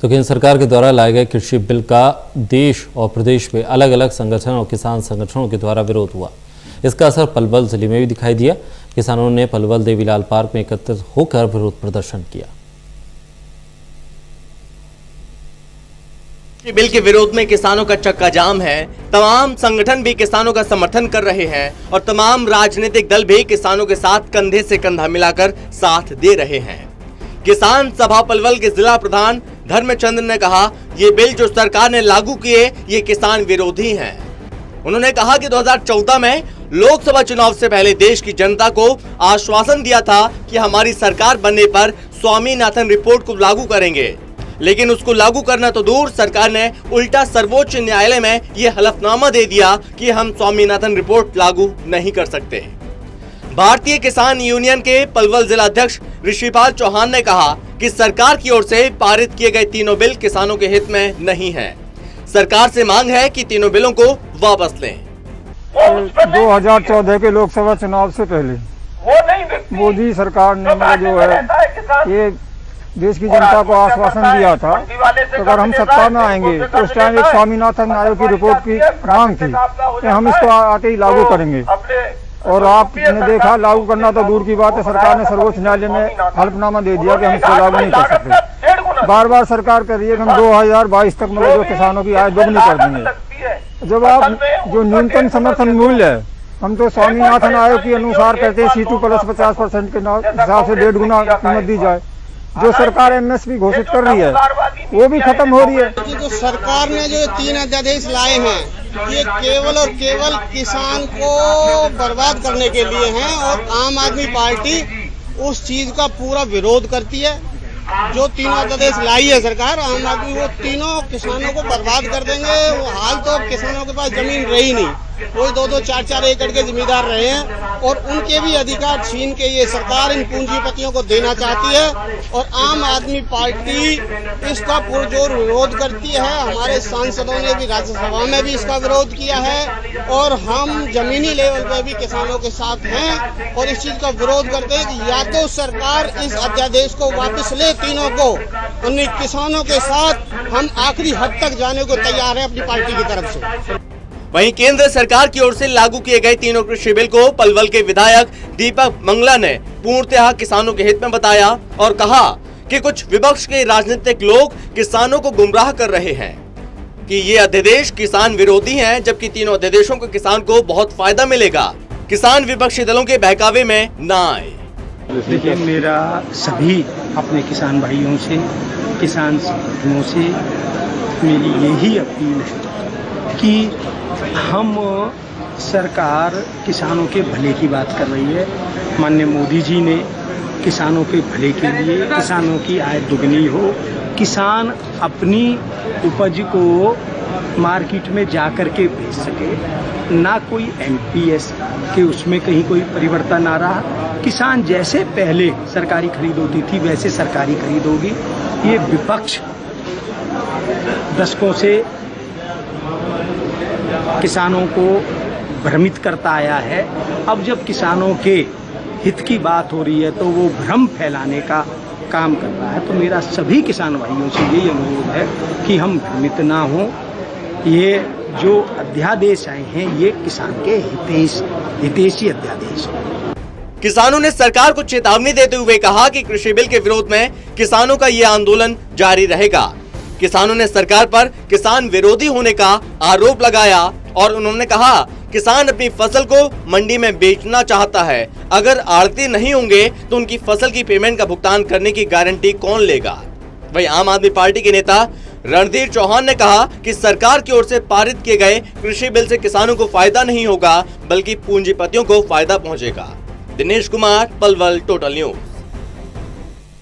तो केंद्र सरकार के द्वारा लाए गए कृषि बिल का देश और प्रदेश में अलग अलग संगठन और किसान संगठनों के द्वारा विरोध हुआ। इसका असर पलवल जिले में भी दिखाई दिया। किसानों ने पलवल देवीलाल पार्क में एकत्रित होकर विरोध प्रदर्शन किया। बिल के विरोध में किसानों का चक्का जाम है। तमाम संगठन भी किसानों का समर्थन कर रहे हैं और तमाम राजनीतिक दल भी किसानों के साथ कंधे से कंधा मिलाकर साथ दे रहे हैं। किसान सभा पलवल के जिला प्रधान धर्मचंद्र ने कहा, ये बिल जो सरकार ने लागू किए ये किसान विरोधी हैं। उन्होंने कहा कि 2014 में लोकसभा चुनाव से पहले देश की जनता को आश्वासन दिया था कि हमारी सरकार बनने पर स्वामीनाथन रिपोर्ट को लागू करेंगे, लेकिन उसको लागू करना तो दूर, सरकार ने उल्टा सर्वोच्च न्यायालय में ये हलफनामा दे दिया कि हम स्वामीनाथन रिपोर्ट लागू नहीं कर सकते। भारतीय किसान यूनियन के पलवल जिला अध्यक्ष ऋषिपाल चौहान ने कहा कि सरकार की ओर से पारित किए गए तीनों बिल किसानों के हित में नहीं है। सरकार से मांग है कि तीनों बिलों को वापस लें। 2014 के लोकसभा चुनाव से पहले मोदी सरकार ने जो है ये देश की जनता को आश्वासन दिया था तो अगर हम सत्ता में आएंगे तो उस टाइम एक स्वामीनाथन आयोग की रिपोर्ट की मांग थी कि हम इसको आते ही लागू करेंगे। और आपने देखा लागू करना तो दूर की बात है, सरकार ने सर्वोच्च न्यायालय में हलफनामा दे दिया कि हम इसको लागू नहीं कर सकते। बार बार सरकार कह रही है कि हम 2022 तक मतलब जो किसानों की आय दोगुनी कर देंगे। जब आप जो न्यूनतम समर्थन मूल्य है हम तो स्वामीनाथन आयोग के अनुसार कहते हैं C2 प्लस 50% के हिसाब से 1.5 गुना कीमत दी जाए। जो सरकार MSP घोषित कर रही है वो भी खत्म हो रही है। जो सरकार ने जो 3 अध्यादेश लाए हैं ये केवल और केवल किसान को बर्बाद करने के लिए हैं और आम आदमी पार्टी उस चीज का पूरा विरोध करती है। जो 3 अध्यादेश लाई है सरकार, आम आदमी वो तीनों किसानों को बर्बाद कर देंगे। वो हाल तो अब किसानों के पास जमीन रही नहीं, कोई 2-2, 4-4 एकड़ के जमींदार रहे हैं और उनके भी अधिकार छीन के ये सरकार इन पूंजीपतियों को देना चाहती है और आम आदमी पार्टी इसका पुरजोर विरोध करती है। हमारे सांसदों ने भी राज्यसभा में भी इसका विरोध किया है और हम जमीनी लेवल पर भी किसानों के साथ हैं और इस चीज का विरोध करते हैं कि या तो सरकार इस अध्यादेश को वापस ले तीनों को, उन किसानों के साथ हम आखिरी हद तक जाने को तैयार है अपनी पार्टी की तरफ से। वहीं केंद्र सरकार की ओर से लागू किए गए तीनों कृषि बिल को पलवल के विधायक दीपक मंगला ने पूर्णतः किसानों के हित में बताया और कहा कि कुछ विपक्ष के राजनीतिक लोग किसानों को गुमराह कर रहे हैं कि ये अध्यादेश किसान विरोधी हैं, जबकि तीनों अध्यादेशों को किसान को बहुत फायदा मिलेगा। किसान विपक्षी दलों के बहकावे में न आए। देखिए, मेरा सभी अपने किसान भाइयों से, किसान संगठनों से मेरी यही अपील है कि हम सरकार किसानों के भले की बात कर रही है। माननीय मोदी जी ने किसानों के भले के लिए किसानों की आय दुगनी हो, किसान अपनी उपज को मार्केट में जा कर के बेच सके, ना कोई MPS के उसमें कहीं कोई परिवर्तन आ रहा। किसान जैसे पहले सरकारी खरीद होती थी वैसे सरकारी खरीद होगी। ये विपक्ष दशकों से किसानों को भ्रमित करता आया है। अब जब किसानों के हित की बात हो रही है तो वो भ्रम फैलाने का काम कर रहा है। तो मेरा सभी किसान भाइयों से यही अनुरोध है कि हम भ्रमित ना हों। ये जो अध्यादेश आए हैं ये किसान के हितैषी अध्यादेश हैं। किसानों ने सरकार को चेतावनी देते हुए कहा कि कृषि बिल के विरोध में किसानों का ये आंदोलन जारी रहेगा। किसानों ने सरकार पर किसान विरोधी होने का आरोप लगाया और उन्होंने कहा किसान अपनी फसल को मंडी में बेचना चाहता है, अगर आड़ती नहीं होंगे तो उनकी फसल की पेमेंट का भुगतान करने की गारंटी कौन लेगा। वहीं आम आदमी पार्टी के नेता रणधीर चौहान ने कहा कि सरकार की ओर से पारित किए गए कृषि बिल से किसानों को फायदा नहीं होगा बल्कि पूंजीपतियों को फायदा पहुंचेगा। Dinesh Kumar, Palwal, total news.